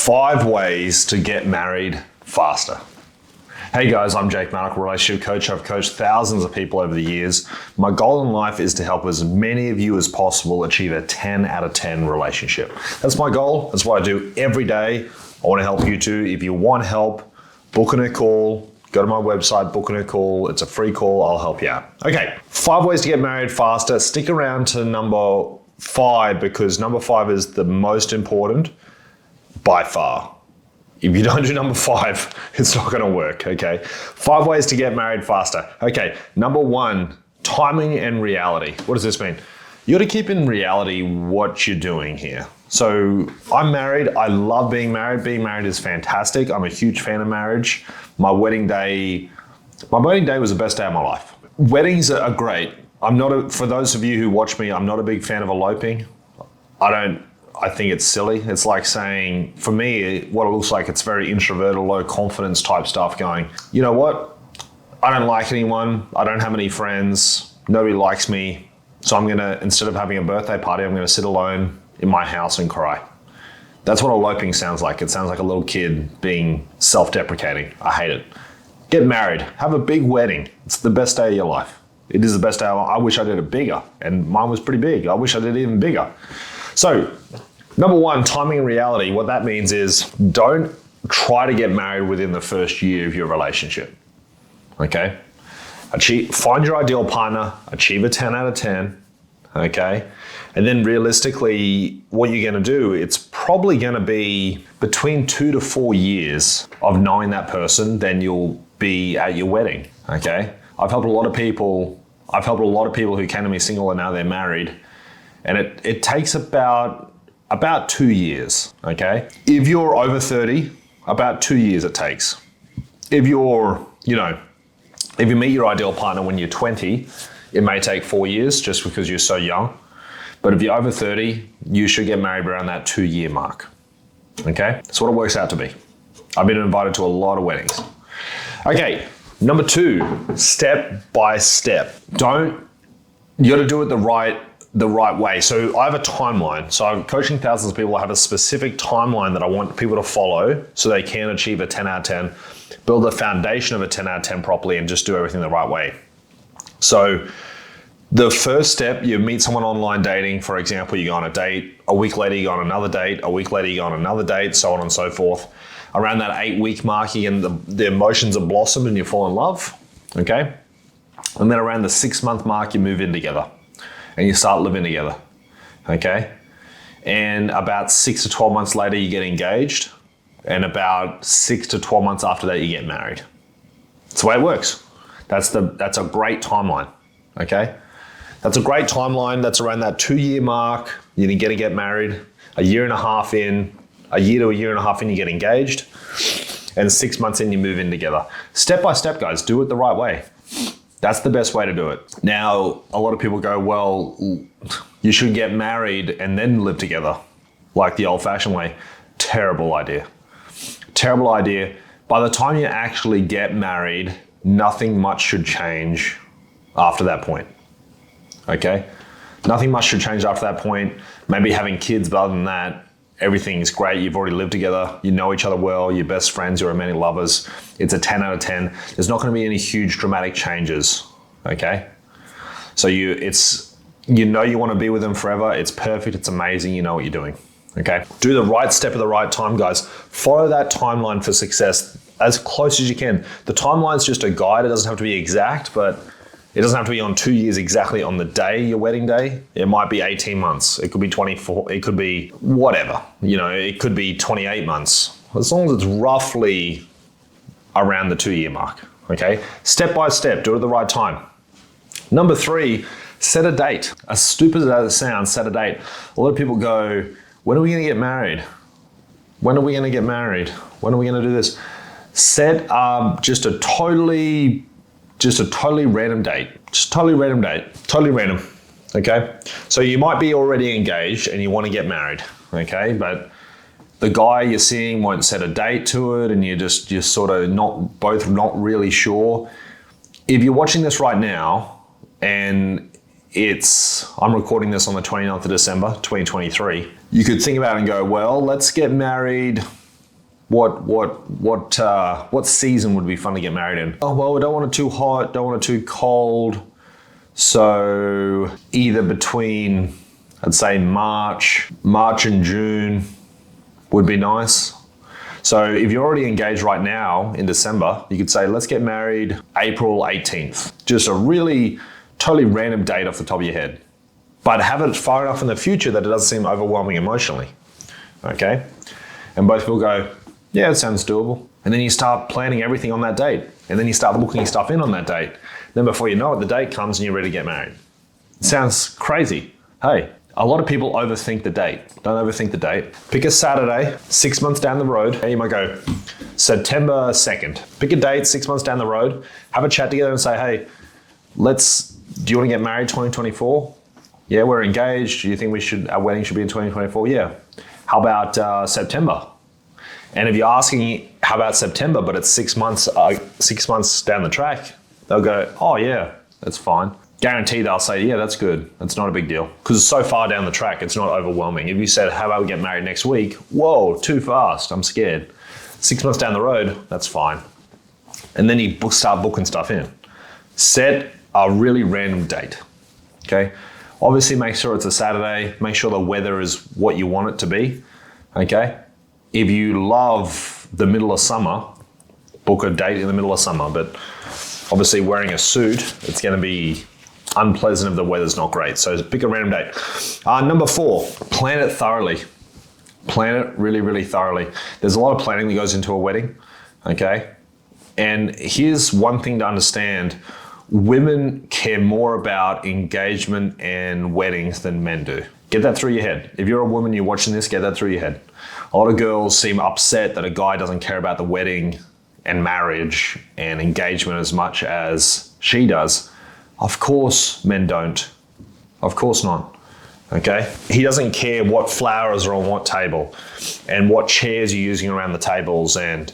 5 ways to get married faster. Hey guys, I'm Jake Maddock, relationship coach. I've coached thousands of people over the years. My goal in life is to help as many of you as possible achieve a 10 out of 10 relationship. That's my goal. That's what I do every day. I want to help you too. If you want help, book in a call. Go to my website, book in a call. It's a free call. I'll help you out. Okay, 5 ways to get married faster. Stick around to number 5 because number 5 is the most important by far. If you don't do number 5, it's not going to work, okay? 5 ways to get married faster. Okay, number 1, timing and reality. What does this mean? You got to keep in reality what you're doing here. So I'm married. I love being married. Being married is fantastic. I'm a huge fan of marriage. My wedding day was the best day of my life. Weddings are great. For those of you who watch me, I'm not a big fan of eloping. I think it's silly. It's like saying, for me, what it looks like, it's very introverted, low confidence type stuff going, you know what? I don't like anyone. I don't have any friends. Nobody likes me. So I'm gonna, instead of having a birthday party, I'm gonna sit alone in my house and cry. That's what eloping sounds like. It sounds like a little kid being self-deprecating. I hate it. Get married, have a big wedding. It's the best day of your life. It is the best day. I wish I did it bigger, and mine was pretty big. I wish I did it even bigger. So, number 1, timing and reality. What that means is don't try to get married within the first year of your relationship, okay? Find your ideal partner, achieve a 10 out of 10, okay? And then realistically, what you're gonna do, it's probably gonna be between 2 to 4 years of knowing that person, then you'll be at your wedding, okay? I've helped a lot of people who came to me single and now they're married, and it takes about 2 years, okay? If you're over 30, about 2 years it takes. If you meet your ideal partner when you're 20, it may take 4 years just because you're so young. But if you're over 30, you should get married around that 2-year mark, okay? That's what it works out to be. I've been invited to a lot of weddings. Okay, number 2, step by step. You gotta do it the right way. So I have a timeline. So I'm coaching thousands of people. I have a specific timeline that I want people to follow so they can achieve a 10 out of 10, build a foundation of a 10 out of 10 properly, and just do everything the right way. So the first step, you meet someone online dating, for example, you go on a date, a week later you go on another date, a week later you go on another date, so on and so forth. Around that 8-week mark, the emotions have blossomed and you fall in love, okay? And then around the 6-month mark, you move in together and you start living together, okay? And about 6 to 12 months later, you get engaged, and about 6 to 12 months after that, you get married. That's the way it works. That's a great timeline, okay? That's a great timeline. That's around that 2-year mark. You're gonna get married. A year to a year and a half in, you get engaged, and 6 months in, you move in together. Step by step, guys, do it the right way. That's the best way to do it. Now, a lot of people go, well, you should get married and then live together, like the old-fashioned way. Terrible idea. Terrible idea. By the time you actually get married, nothing much should change after that point, okay? Nothing much should change after that point. Maybe having kids, but other than that, everything is great. You've already lived together. You know each other well. You're best friends. You're romantic lovers. It's a 10 out of 10. There's not going to be any huge dramatic changes, okay? So you want to be with them forever. It's perfect. It's amazing. You know what you're doing, okay? Do the right step at the right time, guys. Follow that timeline for success as close as you can. The timeline's just a guide. It doesn't have to be exact, but it doesn't have to be on 2 years exactly on the day, your wedding day. It might be 18 months. It could be 24. It could be whatever. It could be 28 months. As long as it's roughly around the 2-year mark, okay? Step by step, do it at the right time. Number 3, set a date. As stupid as it sounds, set a date. A lot of people go, when are we gonna get married? When are we gonna get married? When are we gonna do this? Set just a totally random date. Just totally random date. Totally random, okay? So you might be already engaged and you want to get married, okay? But the guy you're seeing won't set a date to it and you're sort of not really sure. If you're watching this right now and I'm recording this on the 29th of December, 2023. You could think about it and go, well, let's get married What season would be fun to get married in? Oh, well, we don't want it too hot, don't want it too cold. So either between, I'd say March and June would be nice. So if you're already engaged right now in December, you could say, let's get married April 18th. Just a really totally random date off the top of your head. But have it far enough in the future that it doesn't seem overwhelming emotionally. Okay? And both people go, yeah, it sounds doable. And then you start planning everything on that date. And then you start booking stuff in on that date. Then before you know it, the date comes and you're ready to get married. It sounds crazy. Hey, a lot of people overthink the date. Don't overthink the date. Pick a Saturday, 6 months down the road. You might go September 2nd. Pick a date 6 months down the road. Have a chat together and say, hey, do you want to get married 2024? Yeah, we're engaged. Do you think our wedding should be in 2024? Yeah. How about September? And if you're asking, how about September, but it's 6 months down the track, they'll go, oh yeah, that's fine. Guarantee they'll say, yeah, that's good. That's not a big deal. Because it's so far down the track, it's not overwhelming. If you said, how about we get married next week? Whoa, too fast, I'm scared. 6 months down the road, that's fine. And then you start booking stuff in. Set a really random date, okay? Obviously make sure it's a Saturday. Make sure the weather is what you want it to be, okay? If you love the middle of summer, book a date in the middle of summer. But obviously wearing a suit, it's going to be unpleasant if the weather's not great. So pick a random date. Number 4, plan it thoroughly. Plan it really, really thoroughly. There's a lot of planning that goes into a wedding, okay? And here's one thing to understand. Women care more about engagement and weddings than men do. Get that through your head. If you're a woman, you're watching this, get that through your head. A lot of girls seem upset that a guy doesn't care about the wedding and marriage and engagement as much as she does. Of course, men don't. Of course not. Okay? He doesn't care what flowers are on what table and what chairs you're using around the tables and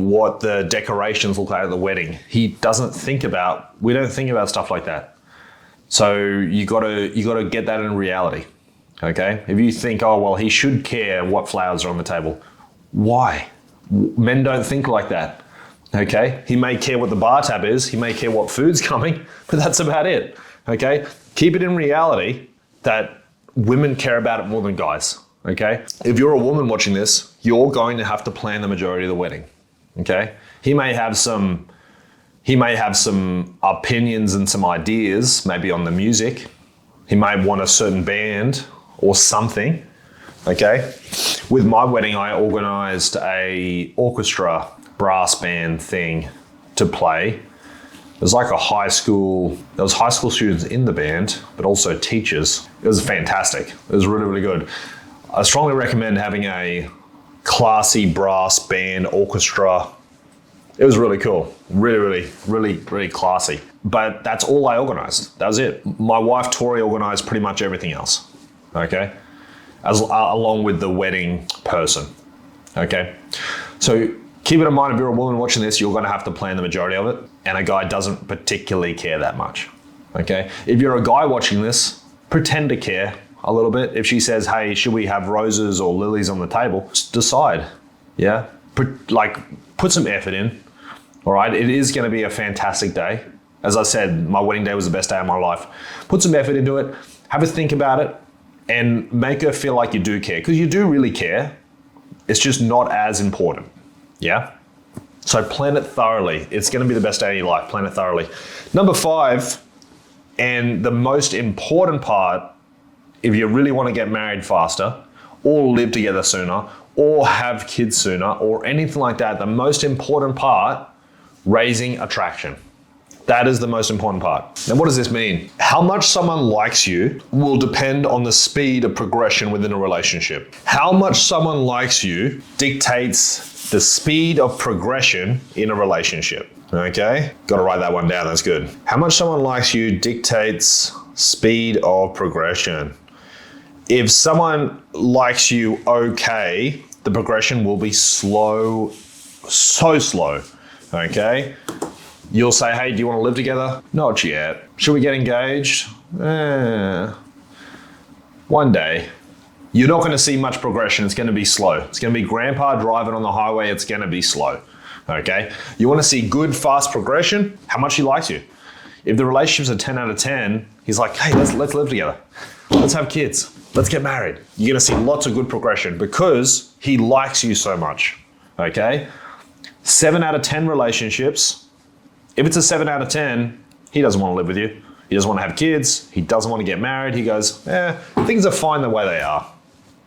what the decorations look like at the wedding. We don't think about stuff like that. So you gotta get that in reality. Okay? If you think, oh, well, he should care what flowers are on the table. Why? Men don't think like that. Okay? He may care what the bar tab is. He may care what food's coming, but that's about it. Okay? Keep it in reality that women care about it more than guys. Okay? If you're a woman watching this, you're going to have to plan the majority of the wedding. Okay? He may have some opinions and some ideas, maybe on the music. He may want a certain band or something. Okay? With my wedding, I organized a orchestra brass band thing to play. It was like there was high school students in the band, but also teachers. It was fantastic. It was really, really good. I strongly recommend having a classy brass band orchestra. It was really cool. Really, really, really, really classy. But that's all I organized. That was it. My wife, Tori, organized pretty much everything else. Okay? Along with the wedding person. Okay? So keep it in mind, if you're a woman watching this, you're going to have to plan the majority of it. And a guy doesn't particularly care that much. Okay? If you're a guy watching this, pretend to care a little bit. If she says, hey, should we have roses or lilies on the table? Just decide. Yeah? Put some effort in. All right? It is going to be a fantastic day. As I said, my wedding day was the best day of my life. Put some effort into it. Have a think about it. And make her feel like you do care. Because you do really care. It's just not as important. Yeah? So plan it thoroughly. It's going to be the best day of your life. Plan it thoroughly. Number 5, and the most important part, if you really want to get married faster, or live together sooner, or have kids sooner, or anything like that, the most important part, raising attraction. That is the most important part. Now, what does this mean? How much someone likes you will depend on the speed of progression within a relationship. How much someone likes you dictates the speed of progression in a relationship. Okay? Got to write that one down. That's good. How much someone likes you dictates speed of progression. If someone likes you okay, the progression will be slow, so slow. Okay? You'll say, hey, do you want to live together? Not yet. Should we get engaged? One day. you're not going to see much progression. It's going to be slow. It's going to be grandpa driving on the highway. It's going to be slow. Okay? You want to see good, fast progression, how much he likes you. If the relationship's a 10 out of 10, he's like, hey, let's live together. Let's have kids. Let's get married. You're going to see lots of good progression because he likes you so much. Okay? 7 out of 10 relationships, if it's a 7 out of 10, he doesn't want to live with you. He doesn't want to have kids. He doesn't want to get married. He goes, things are fine the way they are.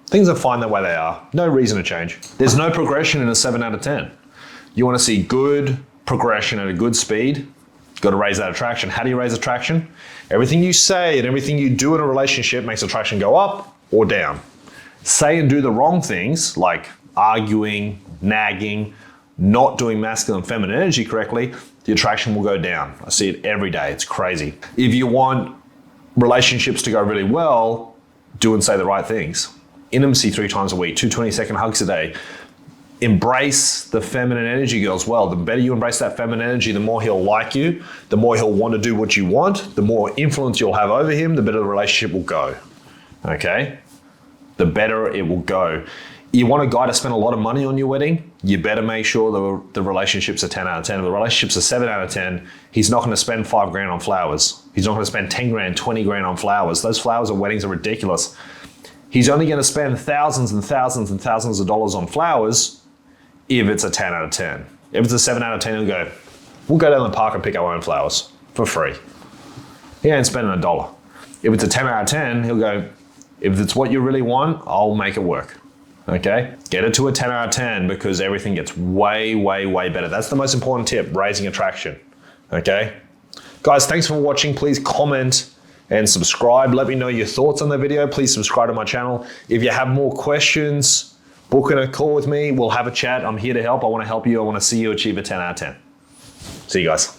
Things are fine the way they are. No reason to change. There's no progression in a 7 out of 10. You want to see good progression at a good speed. You've got to raise that attraction. How do you raise attraction? Everything you say and everything you do in a relationship makes attraction go up or down. Say and do the wrong things like arguing, nagging, not doing masculine and feminine energy correctly, the attraction will go down. I see it every day. It's crazy. If you want relationships to go really well, do and say the right things. Intimacy 3 times a week, 2 20-second hugs a day. Embrace the feminine energy, girls. Well, the better you embrace that feminine energy, the more he'll like you, the more he'll want to do what you want, the more influence you'll have over him, the better the relationship will go. Okay? The better it will go. You want a guy to spend a lot of money on your wedding, you better make sure the relationship's a 10 out of 10. If the relationship's a 7 out of 10, he's not going to spend 5 grand on flowers. He's not going to spend 10 grand, 20 grand on flowers. Those flowers at weddings are ridiculous. He's only going to spend thousands and thousands and thousands of dollars on flowers if it's a 10 out of 10. If it's a 7 out of 10, he'll go, we'll go down the park and pick our own flowers for free. He ain't spending $1. If it's a 10 out of 10, he'll go, if it's what you really want, I'll make it work. Okay? Get it to a 10 out of 10 because everything gets way, way, way better. That's the most important tip, raising attraction. Okay? Guys, thanks for watching. Please comment and subscribe. Let me know your thoughts on the video. Please subscribe to my channel. If you have more questions, book in a call with me. We'll have a chat. I'm here to help. I want to help you. I want to see you achieve a 10 out of 10. See you guys.